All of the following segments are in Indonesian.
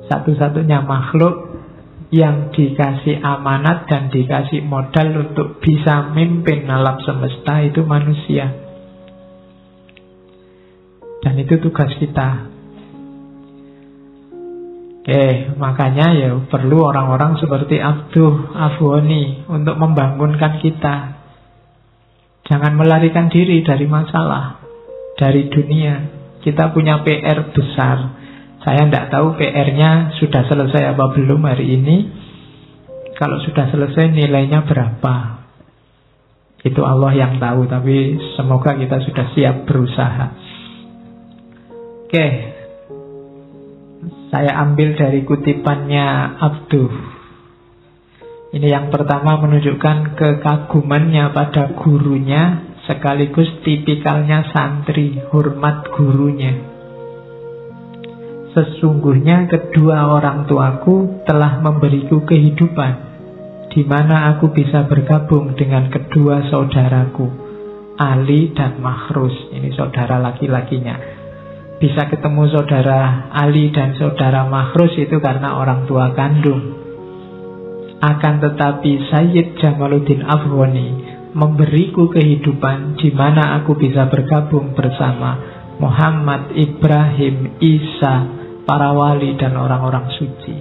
Satu-satunya makhluk yang dikasih amanat dan dikasih modal untuk bisa mimpin alam semesta itu manusia. Dan itu tugas kita. Makanya ya perlu orang-orang seperti Abduh Afghani untuk membangunkan kita. Jangan melarikan diri dari masalah, dari dunia. Kita punya PR besar. Saya tidak tahu PR-nya sudah selesai apa belum hari ini. Kalau sudah selesai nilainya berapa, itu Allah yang tahu. Tapi semoga kita sudah siap berusaha. Oke, saya ambil dari kutipannya Abduh. Ini yang pertama menunjukkan kekagumannya pada gurunya, sekaligus tipikalnya santri, hormat gurunya. Sesungguhnya kedua orang tuaku telah memberiku kehidupan, di mana aku bisa bergabung dengan kedua saudaraku, Ali dan Mahrus. Ini saudara laki-lakinya. Bisa ketemu saudara Ali dan saudara Mahrus itu karena orang tua kandung. Akan tetapi Sayyid Jamaluddin Afghani memberiku kehidupan di mana aku bisa bergabung bersama Muhammad, Ibrahim, Isa, para wali dan orang-orang suci.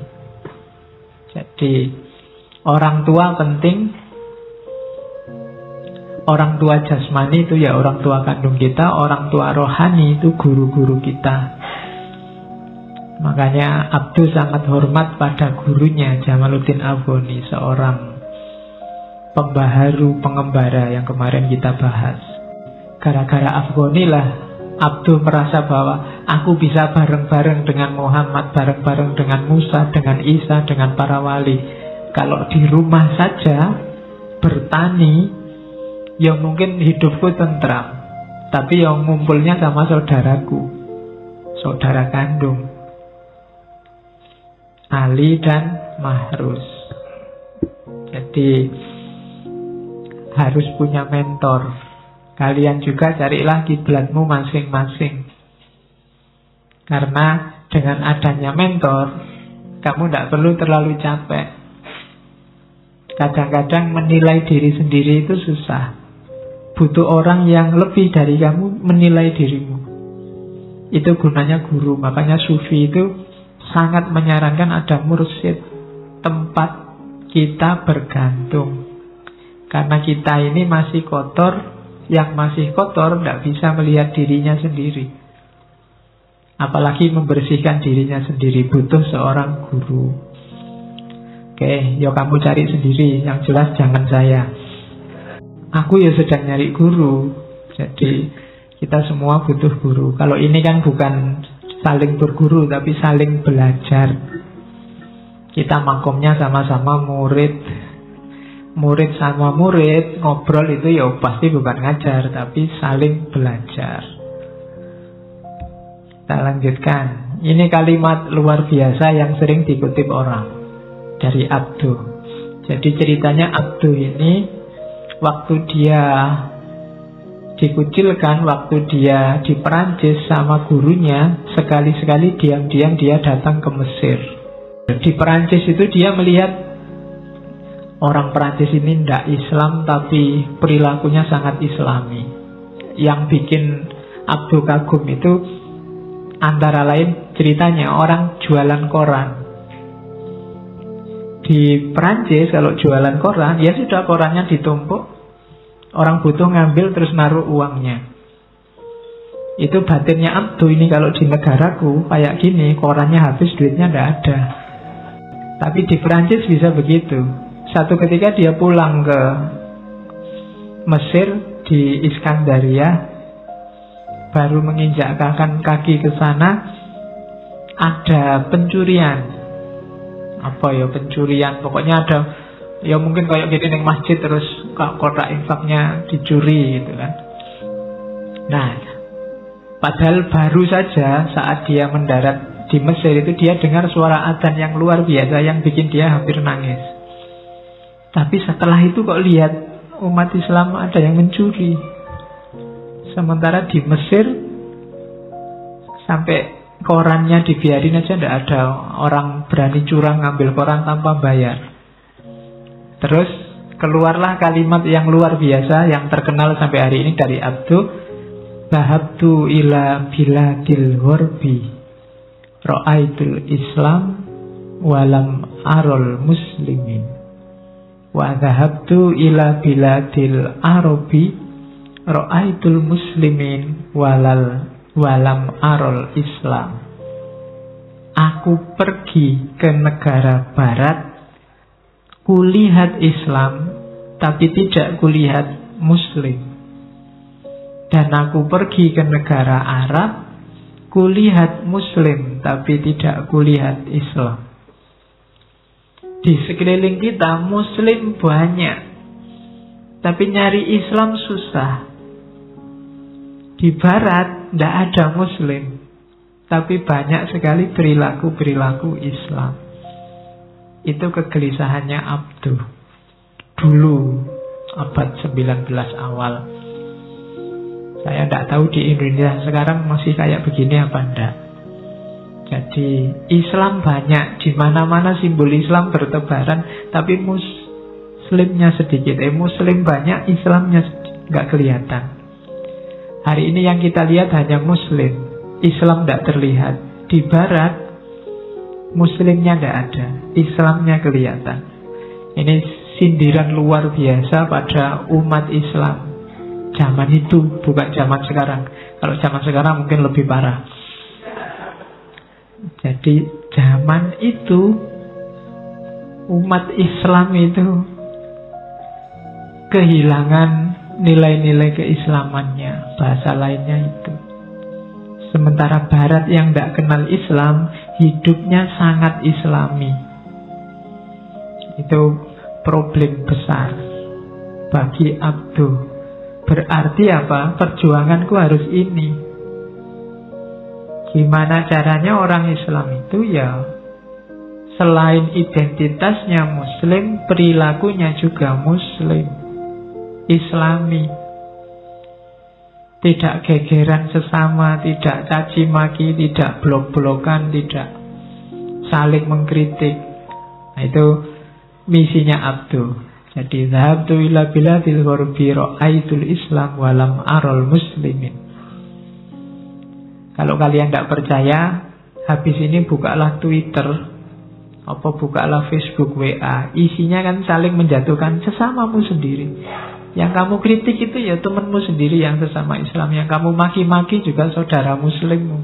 Jadi orang tua penting. Orang tua jasmani itu ya orang tua kandung kita. Orang tua rohani itu guru-guru kita. Makanya Abduh sangat hormat pada gurunya Jamaluddin Afghani, seorang pembaharu, pengembara yang kemarin kita bahas. Gara-gara Afghani lah Abduh merasa bahwa aku bisa bareng-bareng dengan Muhammad, bareng-bareng dengan Musa, dengan Isa, dengan para wali. Kalau di rumah saja bertani, ya mungkin hidupku tentram. Tapi yang ngumpulnya sama saudaraku, saudara kandung, Ali dan Mahrus. Jadi harus punya mentor. Kalian juga carilah kiblatmu masing-masing. Karena dengan adanya mentor, kamu tidak perlu terlalu capek. Kadang-kadang menilai diri sendiri itu susah. Butuh orang yang lebih dari kamu menilai dirimu. Itu gunanya guru. Makanya Sufi itu sangat menyarankan ada mursyid, tempat kita bergantung. Karena kita ini masih kotor. Yang masih kotor tidak bisa melihat dirinya sendiri, apalagi membersihkan dirinya sendiri. Butuh seorang guru. Oke, ya kamu cari sendiri. Yang jelas jangan saya. Aku ya sedang nyari guru. Jadi kita semua butuh guru. Kalau ini kan bukan saling berguru, tapi saling belajar. Kita makomnya sama-sama murid. Murid sama murid ngobrol itu ya pasti bukan ngajar, tapi saling belajar. Kita lanjutkan. Ini kalimat luar biasa yang sering dikutip orang dari Abduh. Jadi ceritanya Abduh ini waktu dia dikucilkan, waktu dia di Perancis sama gurunya, sekali-sekali diam-diam dia datang ke Mesir. Di Perancis itu dia melihat orang Perancis ini tidak Islam, tapi perilakunya sangat Islami. Yang bikin Abduh kagum itu antara lain ceritanya orang jualan koran. Di Perancis kalau jualan koran, ya sudah korannya ditumpuk, orang butuh ngambil terus naruh uangnya. Itu batinnya Abduh ini. Kalau di negaraku kayak gini, korannya habis, duitnya tidak ada. Tapi di Perancis bisa begitu. Satu ketika dia pulang ke Mesir, di Iskandaria, baru menginjakkan kaki ke sana, ada pencurian. Apa ya pencurian? Pokoknya ada, ya mungkin kayak gini di masjid terus kotak infaknya dicuri gitu kan. Nah, padahal baru saja saat dia mendarat di Mesir itu dia dengar suara adzan yang luar biasa yang bikin dia hampir nangis. Tapi setelah itu kok lihat umat Islam ada yang mencuri. Sementara di Mesir sampai korannya dibiarin aja, tidak ada orang berani curang ngambil koran tanpa bayar. Terus keluarlah kalimat yang luar biasa, yang terkenal sampai hari ini dari Abduh. Dhahabtu ila biladil ghorbi ra'aitul Islam walam arol muslimin. Wa dhahabtu ila biladil Arabi ra'aitul muslimin walam arol Islam. Aku pergi ke negara barat, kulihat Islam tapi tidak kulihat Muslim. Dan aku pergi ke negara Arab, kulihat Muslim tapi tidak kulihat Islam. Di sekeliling kita Muslim banyak, tapi nyari Islam susah. Di barat tidak ada Muslim, tapi banyak sekali perilaku-perilaku Islam. Itu kegelisahannya Abduh dulu, abad 19 awal. Saya tidak tahu di Indonesia sekarang masih kayak begini apa enggak. Jadi Islam banyak, di mana-mana simbol Islam bertebaran, tapi Muslimnya sedikit. Muslim banyak, Islamnya nggak kelihatan. Hari ini yang kita lihat hanya Muslim, Islam tidak terlihat. Di Barat Muslimnya tidak ada, Islamnya kelihatan. Ini sindiran luar biasa pada umat Islam zaman itu, bukan zaman sekarang. Kalau zaman sekarang mungkin lebih parah. Jadi zaman itu umat Islam itu kehilangan nilai-nilai keislamannya, bahasa lainnya itu. Sementara Barat yang tidak kenal Islam, hidupnya sangat Islami. Itu problem besar bagi Abduh. Berarti apa? Perjuanganku harus ini. Gimana caranya orang Islam itu ya selain identitasnya Muslim, perilakunya juga Muslim, Islami. Tidak gegeran sesama, tidak caci maki, tidak blok-blokan, tidak saling mengkritik. Nah, itu misinya Abduh. Jadi dhahabtu ila biladil ghorbi ra'aitul Islam walam arol muslimin. Kalau kalian tidak percaya, habis ini bukalah Twitter, bukalah Facebook, WA. Isinya kan saling menjatuhkan sesamamu sendiri. Yang kamu kritik itu ya temanmu sendiri yang sesama Islam. Yang kamu maki-maki juga saudara Muslimmu.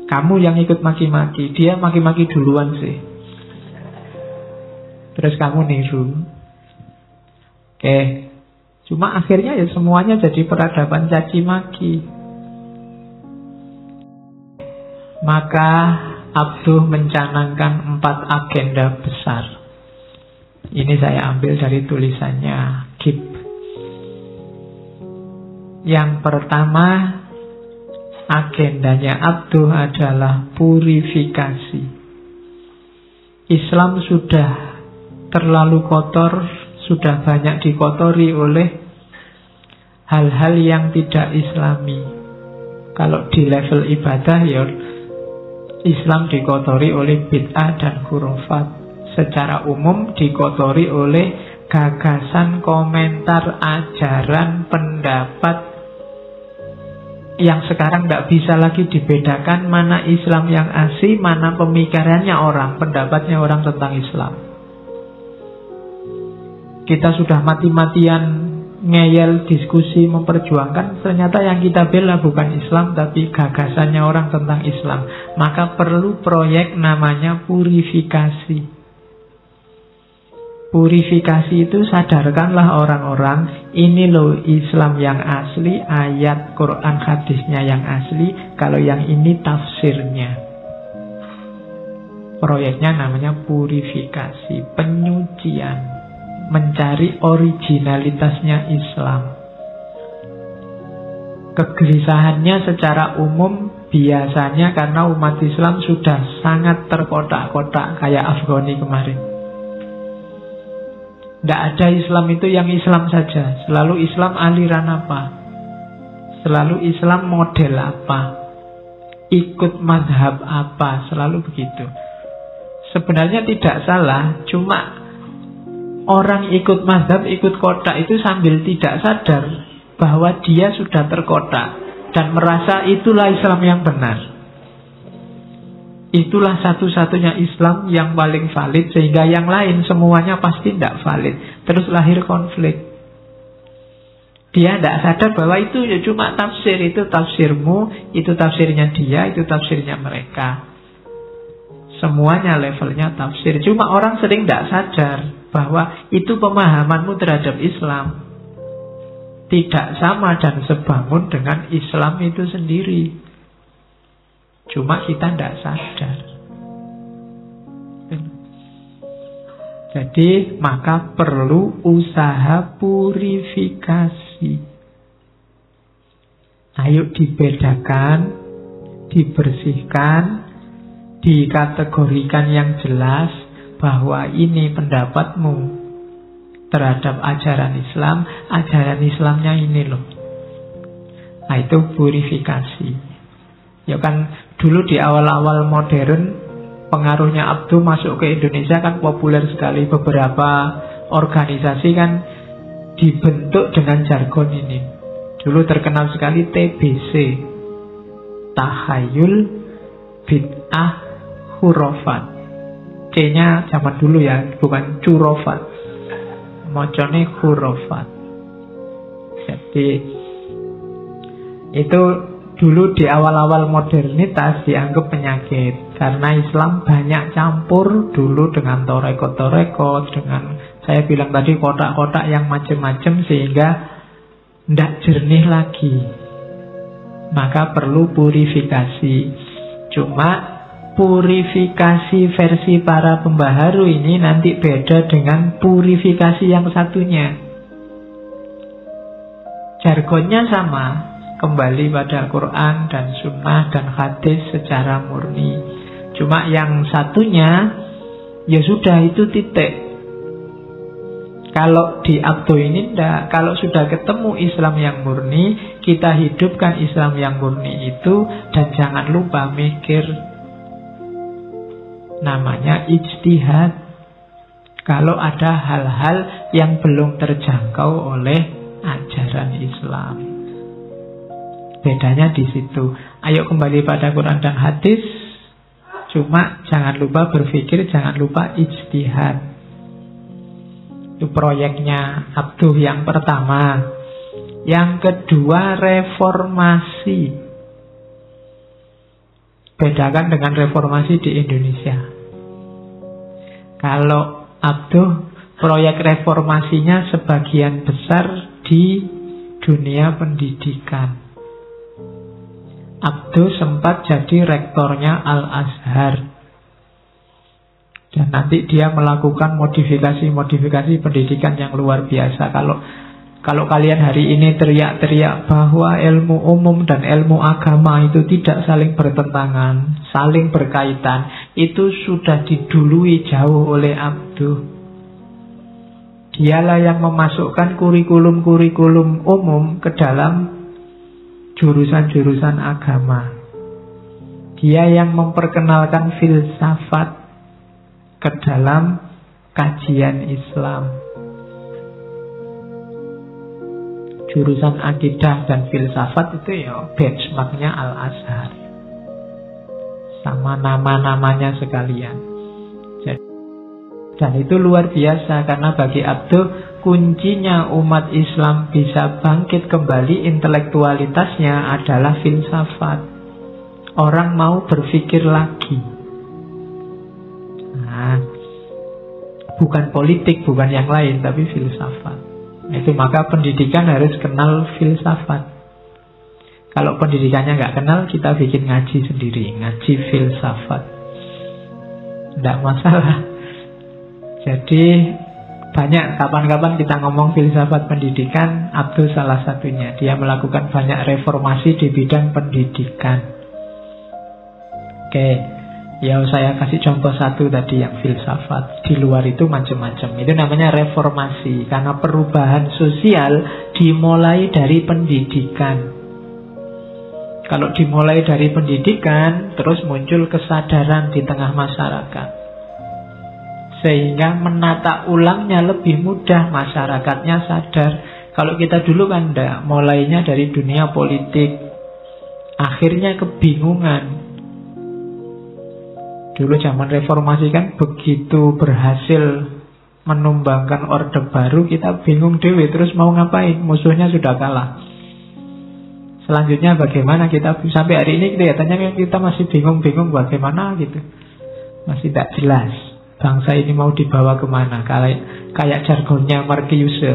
Kamu yang ikut maki-maki, dia maki-maki duluan sih. Terus kamu niru. Oke. Cuma akhirnya ya semuanya jadi peradaban caci maki. Maka Abduh mencanangkan 4 agenda besar. Ini saya ambil dari tulisannya Gib. Yang pertama, agendanya Abduh adalah purifikasi. Islam sudah terlalu kotor, sudah banyak dikotori oleh hal-hal yang tidak Islami. Kalau di level ibadah ya Islam dikotori oleh bid'ah dan khurafat. Secara umum dikotori oleh gagasan, komentar, ajaran, pendapat yang sekarang tidak bisa lagi dibedakan mana Islam yang asli, mana pemikirannya orang, pendapatnya orang tentang Islam. Kita sudah mati-matian ngeyel, diskusi, memperjuangkan, ternyata yang kita bela bukan Islam tapi gagasannya orang tentang Islam. Maka perlu proyek namanya purifikasi. Purifikasi itu sadarkanlah orang-orang, ini loh Islam yang asli, ayat Quran hadisnya yang asli, kalau yang ini tafsirnya. Proyeknya namanya purifikasi, penyucian. Mencari originalitasnya Islam. Kegelisahannya secara umum biasanya karena umat Islam sudah sangat terkotak-kotak kayak Afghani kemarin. Tidak ada Islam itu yang Islam saja. Selalu Islam aliran apa? Selalu Islam model apa? ikut mazhab apa, selalu begitu. Sebenarnya tidak salah, cuma orang ikut mazhab, ikut kotak itu sambil tidak sadar bahwa dia sudah terkotak dan merasa itulah Islam yang benar. Itulah satu-satunya Islam yang paling valid, sehingga yang lain semuanya pasti tidak valid. Terus lahir konflik. Dia tidak sadar bahwa itu ya cuma tafsir, itu tafsirmu, itu tafsirnya dia, itu tafsirnya mereka. Semuanya levelnya tafsir. Cuma orang sering tidak sadar bahwa itu pemahamanmu terhadap Islam tidak sama dan sebangun dengan Islam itu sendiri. Cuma kita tidak sadar. Jadi maka perlu usaha purifikasi. Ayo dibedakan, dibersihkan, dikategorikan yang jelas bahwa ini pendapatmu terhadap ajaran Islam, ajaran Islamnya ini loh. Nah itu purifikasi. Ya kan dulu di awal-awal modern pengaruhnya Abduh masuk ke Indonesia kan populer sekali. Beberapa organisasi kan dibentuk dengan jargon ini. Dulu terkenal sekali TBC, Tahayul Bid'ah Hurufat. C-nya zaman dulu ya, bukan curofat, mocone hurufat. Jadi itu dulu di awal-awal modernitas dianggap penyakit, karena Islam banyak campur dulu dengan toreko-toreko, dengan saya bilang tadi kotak-kotak yang macam-macam, sehingga tidak jernih lagi. Maka perlu purifikasi. Cuma purifikasi versi para pembaharu ini nanti beda dengan purifikasi yang satunya. Jargonnya sama, kembali pada Quran dan Sunnah dan hadis secara murni. Cuma yang satunya ya sudah itu titik. Kalau di Abduh ini enggak. Kalau sudah ketemu Islam yang murni, kita hidupkan Islam yang murni itu. Dan jangan lupa mikir, namanya ijtihad. Kalau ada hal-hal yang belum terjangkau oleh ajaran Islam, bedanya di situ. Ayo kembali pada Quran dan hadis. Cuma jangan lupa berpikir, jangan lupa ijtihad. Itu proyeknya Abduh yang pertama. Yang kedua reformasi. Bedakan dengan reformasi di Indonesia. Kalau Abduh proyek reformasinya sebagian besar di dunia pendidikan. Abduh sempat jadi rektornya Al-Azhar. Dan nanti dia melakukan modifikasi pendidikan yang luar biasa. Kalau kalian hari ini teriak-teriak bahwa ilmu umum dan ilmu agama itu tidak saling bertentangan, saling berkaitan, itu sudah didului jauh oleh Abduh. Dialah yang memasukkan kurikulum-kurikulum umum ke dalam jurusan-jurusan agama. Dia yang memperkenalkan filsafat ke dalam kajian Islam. Jurusan akidah dan filsafat itu ya benchmarknya Al-Azhar. Sama nama-namanya sekalian. Dan itu luar biasa, karena bagi Abduh kuncinya umat Islam bisa bangkit kembali intelektualitasnya adalah filsafat. Orang mau berpikir lagi. Nah, bukan politik, bukan yang lain, tapi filsafat. Itu maka pendidikan harus kenal filsafat. Kalau pendidikannya nggak kenal, kita bikin ngaji sendiri, ngaji filsafat, nggak masalah. Jadi banyak kapan-kapan kita ngomong filsafat pendidikan, Abduh salah satunya. Dia melakukan banyak reformasi di bidang pendidikan. Oke. Ya saya kasih contoh satu tadi yang filsafat. Di luar itu macam-macam. Itu namanya reformasi. Karena perubahan sosial dimulai dari pendidikan. Kalau dimulai dari pendidikan, terus muncul kesadaran di tengah masyarakat. Sehingga menata ulangnya lebih mudah, masyarakatnya sadar. Kalau kita dulu kan enggak, mulainya dari dunia politik, akhirnya kebingungan. Dulu zaman reformasi kan begitu berhasil menumbangkan orde baru, kita bingung dewe, terus mau ngapain? Musuhnya sudah kalah. Selanjutnya bagaimana kita, sampai hari ini kelihatannya kita masih bingung-bingung bagaimana gitu. Masih tidak jelas bangsa ini mau dibawa kemana. Kayak jargonnya Marcuse,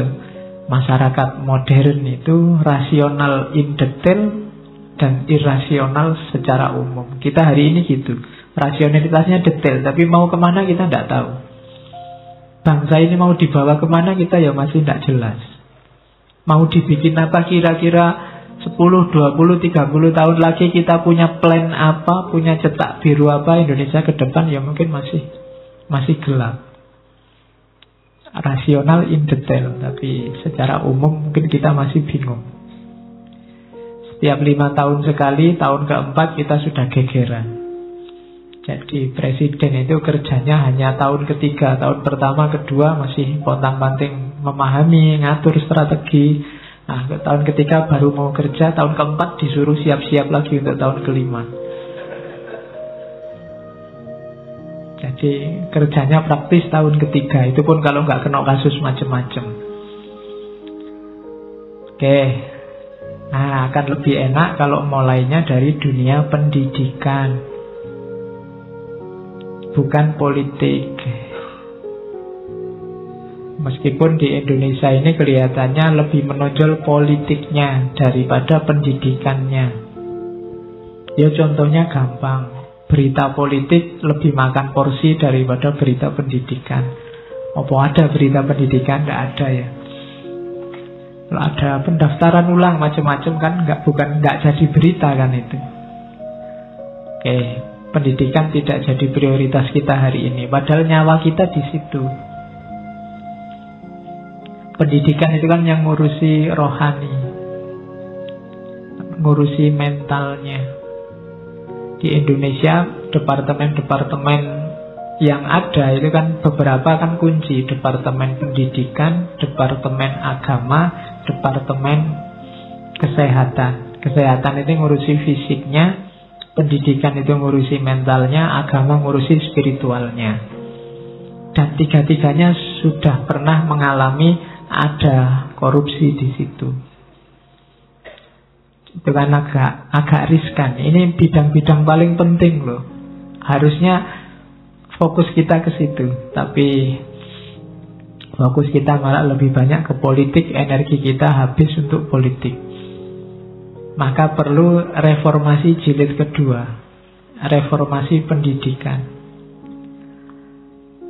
masyarakat modern itu rasional in detail dan irasional secara umum. Kita hari ini gitu, rasionalitasnya detail, tapi mau kemana kita tidak tahu. Bangsa ini mau dibawa kemana kita ya masih tidak jelas. Mau dibikin apa kira-kira 10, 20, 30 tahun lagi kita punya plan apa, punya cetak biru apa Indonesia ke depan, ya mungkin masih gelap. Rasional in detail, tapi secara umum mungkin kita masih bingung. Setiap 5 tahun sekali, tahun keempat kita sudah gegeran. Jadi presiden itu kerjanya hanya tahun ketiga, tahun pertama, kedua masih pontang-panting memahami, ngatur strategi. Nah, tahun ketiga baru mau kerja, tahun keempat disuruh siap-siap lagi untuk tahun kelima. Jadi kerjanya praktis tahun ketiga, itu pun kalau nggak kena kasus macam-macam. Oke, nah akan lebih enak kalau mulainya dari dunia pendidikan, bukan politik. Meskipun di Indonesia ini kelihatannya lebih menonjol politiknya daripada pendidikannya. Ya contohnya gampang, berita politik lebih makan porsi daripada berita pendidikan. Apa ada berita pendidikan? Tidak ada ya. Kalau ada pendaftaran ulang macam-macam kan nggak jadi berita kan itu. Oke, pendidikan tidak jadi prioritas kita hari ini. Padahal nyawa kita di situ. Pendidikan itu kan yang ngurusi rohani, ngurusi mentalnya. Di Indonesia departemen-departemen yang ada itu kan beberapa kan kunci. Departemen pendidikan, departemen agama, departemen kesehatan. Kesehatan itu ngurusi fisiknya, pendidikan itu ngurusi mentalnya, agama ngurusi spiritualnya. Dan tiga-tiganya sudah pernah mengalami ada korupsi di situ. Itu kan agak riskan. Ini bidang-bidang paling penting loh. Harusnya fokus kita ke situ, tapi fokus kita malah lebih banyak ke politik. Energi kita habis untuk politik. Maka perlu reformasi jilid kedua, reformasi pendidikan.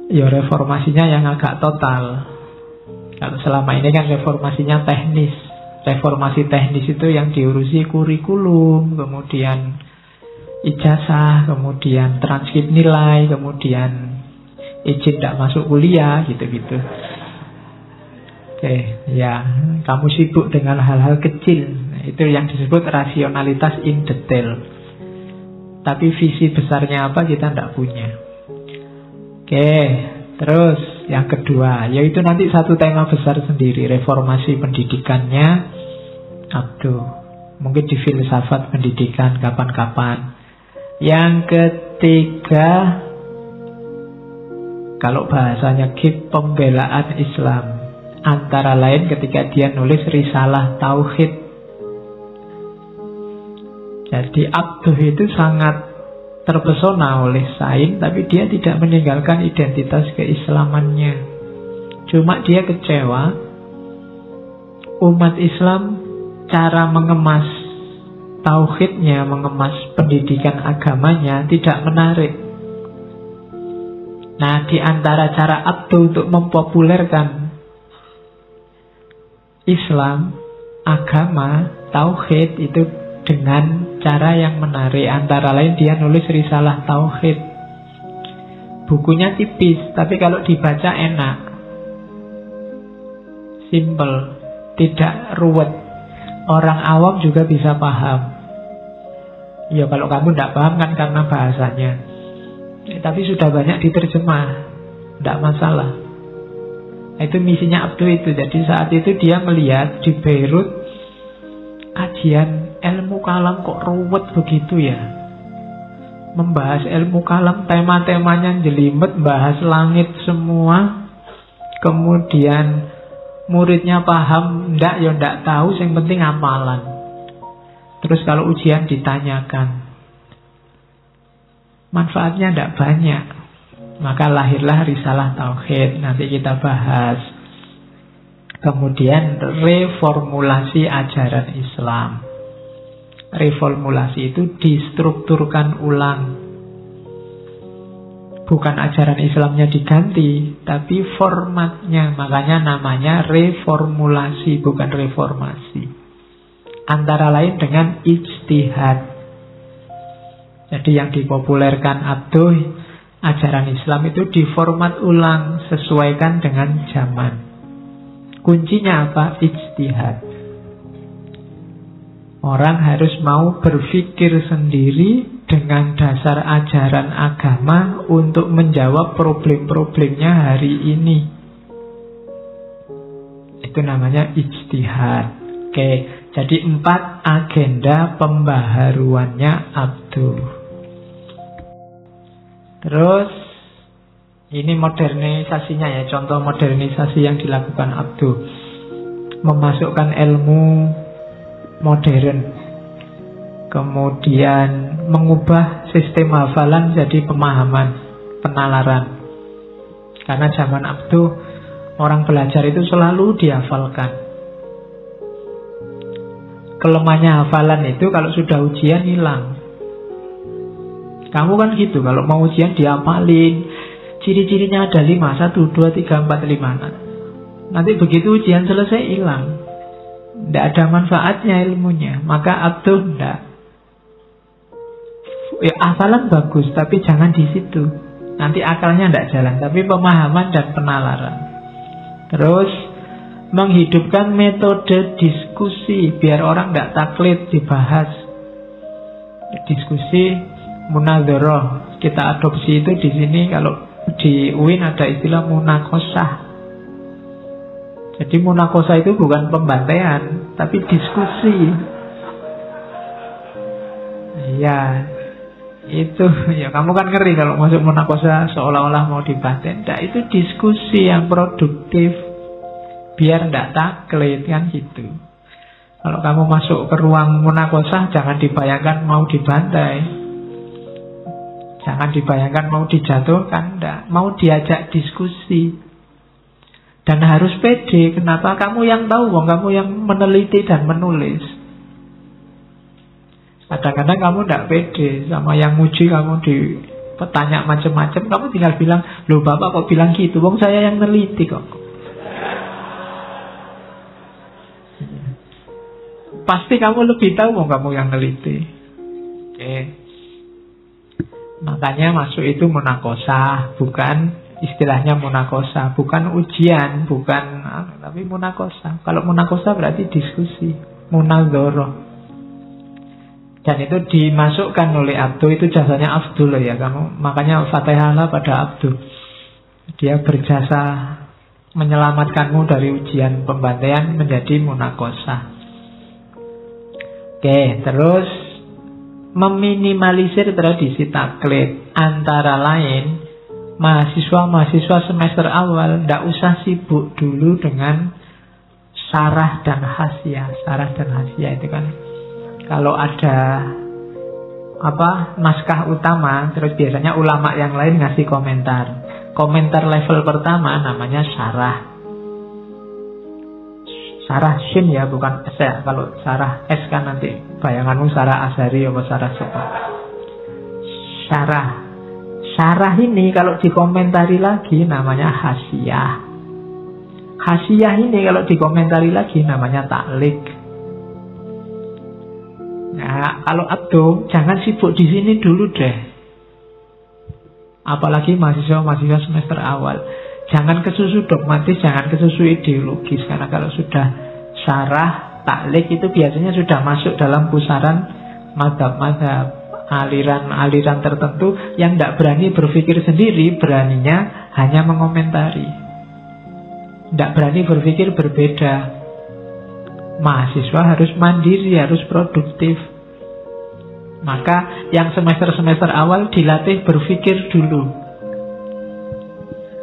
Ya reformasinya yang agak total. Kalau selama ini kan reformasinya teknis. Reformasi teknis itu yang diurusi kurikulum, kemudian ijazah, kemudian transkrip nilai, kemudian izin tidak masuk kuliah, gitu-gitu. Oke, ya, kamu sibuk dengan hal-hal kecil. Nah, itu yang disebut rasionalitas in detail. Tapi visi besarnya apa kita tidak punya. Oke, terus yang kedua, yaitu nanti satu tema besar sendiri, reformasi pendidikannya. Aduh, mungkin di filsafat pendidikan kapan-kapan. Yang ketiga, kalau bahasanya Gib, pembelaan Islam. Antara lain ketika dia nulis risalah Tauhid. Jadi Abduh itu sangat terpesona oleh sains, tapi dia tidak meninggalkan identitas keislamannya. Cuma dia kecewa umat Islam cara mengemas tauhidnya, mengemas pendidikan agamanya tidak menarik. Nah, di antara cara Abduh untuk mempopulerkan Islam, agama, tauhid itu dengan cara yang menarik. Antara lain dia nulis risalah Tauhid. Bukunya tipis, tapi kalau dibaca enak, simple, tidak ruwet. Orang awam juga bisa paham. Ya kalau kamu tidak paham kan karena bahasanya. Tapi sudah banyak diterjemah, tidak masalah. Itu misinya Abduh itu. Jadi saat itu dia melihat di Beirut kajian ilmu kalam kok ruwet begitu ya. Membahas ilmu kalam, tema-temanya jelimet, bahas langit semua. Kemudian muridnya paham, ndak ya ndak tahu, yang penting amalan. Terus kalau ujian ditanyakan, manfaatnya ndak banyak. Maka lahirlah risalah tauhid, nanti kita bahas. Kemudian reformulasi ajaran Islam. Reformulasi itu distrukturkan ulang. Bukan ajaran Islamnya diganti, tapi formatnya. Makanya namanya reformulasi, bukan reformasi. Antara lain dengan ijtihad. Jadi yang dipopulerkan Abduh, ajaran Islam itu diformat ulang, sesuaikan dengan zaman. Kuncinya apa? Ijtihad. Orang harus mau berpikir sendiri dengan dasar ajaran agama untuk menjawab problem-problemnya hari ini. Itu namanya ijtihad. Oke, jadi 4 agenda pembaharuannya Abduh. Terus ini modernisasinya ya, contoh modernisasi yang dilakukan Abduh. Memasukkan ilmu modern. Kemudian mengubah sistem hafalan jadi pemahaman, penalaran. Karena zaman Abduh orang belajar itu selalu dihafalkan. Kelemahannya hafalan itu kalau sudah ujian hilang. Kamu kan gitu, kalau mau ujian dihafalin, ciri-cirinya ada 5, 1, 2, 3, 4, 5. Nanti begitu ujian selesai hilang. Tidak ada manfaatnya ilmunya. Maka Abduh tidak. Ya, hafalan bagus, tapi jangan di situ. Nanti akalnya tidak jalan, tapi pemahaman dan penalaran. Terus menghidupkan metode diskusi biar orang tidak taklid, dibahas. Diskusi munadzarah kita adopsi itu di sini. Kalau di UIN ada istilah munakosah. Jadi munakosah itu bukan pembantaian, tapi diskusi. Ya, itu ya kamu kan ngeri kalau masuk munakosah seolah-olah mau dibantai. Nah, itu diskusi yang produktif biar tidak taklid kan gitu. Kalau kamu masuk ke ruang munakosah jangan dibayangkan mau dibantai. Jangan dibayangkan mau dijatuhkan, enggak. Mau diajak diskusi. Dan harus pede. Kenapa? Kamu yang tahu, kamu yang meneliti dan menulis. Kadang-kadang kamu tidak pede sama yang muji kamu ditanya macam-macam. Kamu tinggal bilang, loh bapak kok bilang gitu? Wong saya yang neliti kok. Pasti kamu lebih tahu kamu yang neliti. Oke. Makanya masuk itu munakosah, bukan istilahnya munakosah, bukan ujian, bukan tapi munakosah. Kalau munakosah berarti diskusi, munadzarah. Dan itu dimasukkan oleh Abduh, itu jasanya Abduh loh ya kamu. Makanya Fatihahlah pada Abduh. Dia berjasa menyelamatkanmu dari ujian pembantaian menjadi munakosah. Oke, terus meminimalisir tradisi taklid. Antara lain mahasiswa-mahasiswa semester awal tidak usah sibuk dulu dengan syarah dan hasyiah. Syarah dan hasyiah itu kan kalau ada naskah utama, terus biasanya ulama yang lain ngasih komentar. Komentar level pertama namanya syarah. Syarah shin ya, bukan S ya. Kalau syarah S kan nanti bayanganmu syarah Azhari atau syarah siapa. Syarah ini kalau dikomentari lagi namanya hasyiah. Hasyiah ini kalau dikomentari lagi namanya taklik. Nah, kalau Abduh jangan sibuk di sini dulu deh. Apalagi mahasiswa semester awal. Jangan kesusu dogmatis, jangan kesusu ideologis. Karena kalau sudah syarah, taklik itu biasanya sudah masuk dalam pusaran mazhab-mazhab. aliran-aliran tertentu yang tidak berani berpikir sendiri, beraninya hanya mengomentari. Tidak berani berpikir berbeda. Mahasiswa harus mandiri, harus produktif. Maka yang semester-semester awal dilatih berpikir dulu.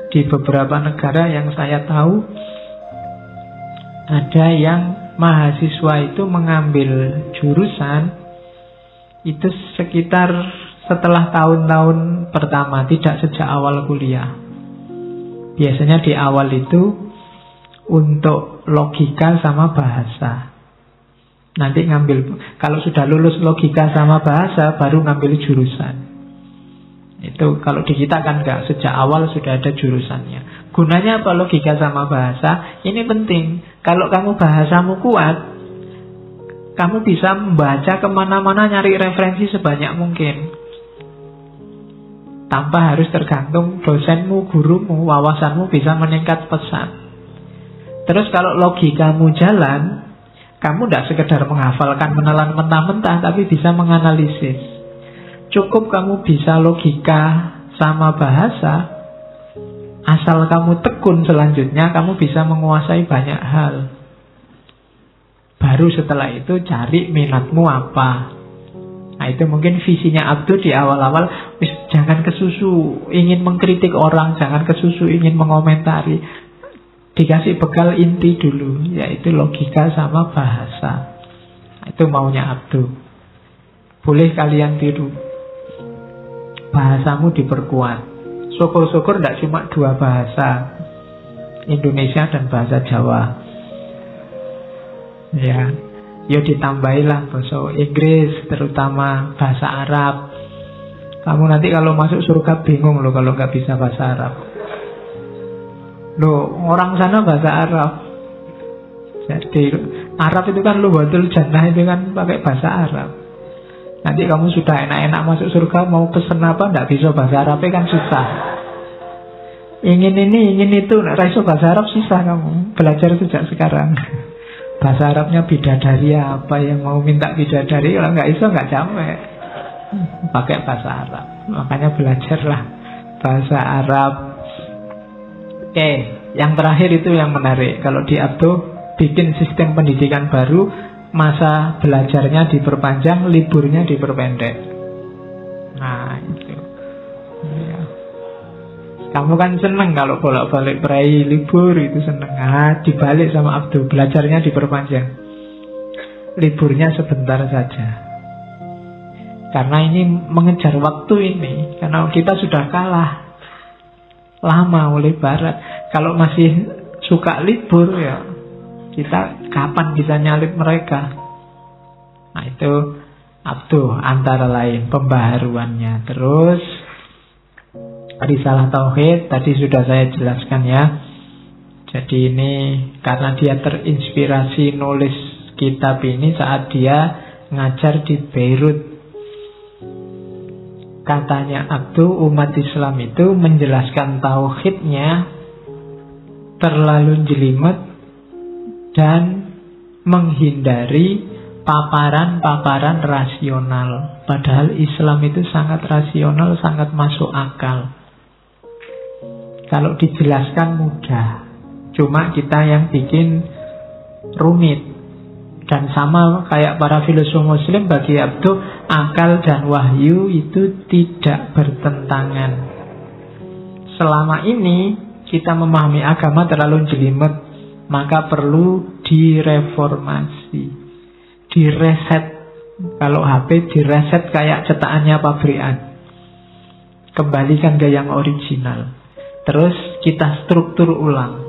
Di beberapa negara yang saya tahu, ada yang mahasiswa itu mengambil jurusan itu sekitar setelah tahun-tahun pertama, tidak sejak awal kuliah. Biasanya di awal itu untuk logika sama bahasa. Nanti ngambil, kalau sudah lulus logika sama bahasa, baru ngambil jurusan. Itu kalau di kita kan enggak, sejak awal sudah ada jurusannya. Gunanya apa logika sama bahasa? Ini penting. Kalau kamu bahasamu kuat, kamu bisa membaca kemana-mana, nyari referensi sebanyak mungkin, tanpa harus tergantung dosenmu, gurumu. Wawasanmu bisa meningkat pesat. Terus kalau logikamu jalan, kamu tidak sekedar menghafalkan, menelan mentah-mentah, tapi bisa menganalisis. Cukup kamu bisa logika sama bahasa, asal kamu tekun selanjutnya, kamu bisa menguasai banyak hal. Baru setelah itu cari minatmu apa. Nah itu mungkin visinya Abdul di awal-awal, jangan kesusu ingin mengkritik orang, jangan kesusu ingin mengomentari. Dikasih bekal inti dulu, yaitu logika sama bahasa. Itu maunya Abdul. Boleh kalian tiru. Bahasamu diperkuat. Syukur-syukur tidak cuma 2 bahasa, Indonesia dan bahasa Jawa. Ya, ditambahilah bahasa Inggris, terutama bahasa Arab. Kamu nanti kalau masuk surga bingung loh kalau nggak bisa bahasa Arab. Loh, orang sana bahasa Arab. Jadi Arab itu kan lughatul jannah, itu kan pakai bahasa Arab. Nanti kamu sudah enak-enak masuk surga, mau pesen apa, tidak bisa bahasa Arab kan susah. Ingin ini, ingin itu, nggak bisa bahasa Arab susah kamu. Belajar sejak sekarang. Bahasa Arabnya bidadari apa, yang mau minta bidadari, kalau nggak bisa nggak capek. Pakai bahasa Arab. Makanya belajarlah bahasa Arab. Oke, yang terakhir itu yang menarik. Kalau di Abdo bikin sistem pendidikan baru, masa belajarnya diperpanjang, liburnya diperpendek. Nah itu ya. Kamu kan seneng kalau bolak-balik perai libur, itu seneng. Dibalik sama Abdul, belajarnya diperpanjang, liburnya sebentar saja. Karena ini mengejar waktu ini. Karena kita sudah kalah lama oleh Barat. Kalau masih suka libur ya, kita kapan bisa nyalip mereka? Nah itu Abduh antara lain pembaharuannya. Terus Risalah Tauhid tadi sudah saya jelaskan ya. Jadi ini karena dia terinspirasi nulis kitab ini saat dia ngajar di Beirut. Katanya Abduh, umat Islam itu menjelaskan tauhidnya terlalu jelimet dan menghindari paparan-paparan rasional. Padahal Islam itu sangat rasional, sangat masuk akal. Kalau dijelaskan mudah, cuma kita yang bikin rumit. Dan sama kayak para filsuf muslim, bagi Abdul, akal dan wahyu itu tidak bertentangan. Selama ini kita memahami agama terlalu jelimet, maka perlu direformasi, direset. Kalau HP direset kayak cetakannya pabrikan, kembalikan ke yang original. Terus kita struktur ulang.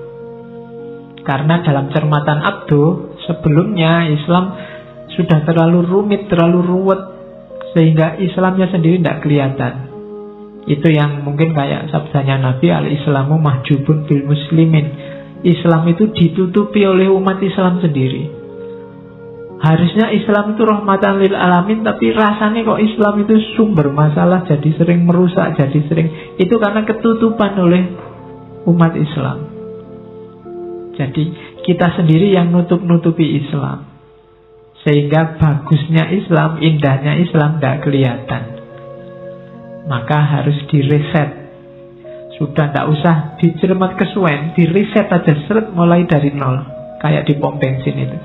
Karena dalam cermatan Abduh, sebelumnya Islam sudah terlalu rumit, terlalu ruwet, sehingga Islamnya sendiri tidak kelihatan. Itu yang mungkin kayak sabdanya Nabi, al-Islamu mahjubun bil muslimin. Islam itu ditutupi oleh umat Islam sendiri. Harusnya Islam itu rahmatan lil alamin, tapi rasanya kok Islam itu sumber masalah, jadi sering merusak, jadi sering. Itu karena ketutupan oleh umat Islam. Jadi kita sendiri yang nutup-nutupi Islam. Sehingga bagusnya Islam, indahnya Islam tidak kelihatan. Maka harus direset. Sudah tidak usah dicermat kesuwen, direset aja, seret, mulai dari nol. Kayak di pom bensin itu.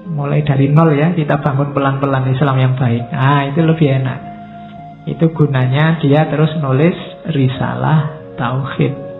Mulai dari nol ya, kita bangun pelan-pelan Islam yang baik. Ah, itu lebih enak. Itu gunanya dia terus nulis risalah tauhid.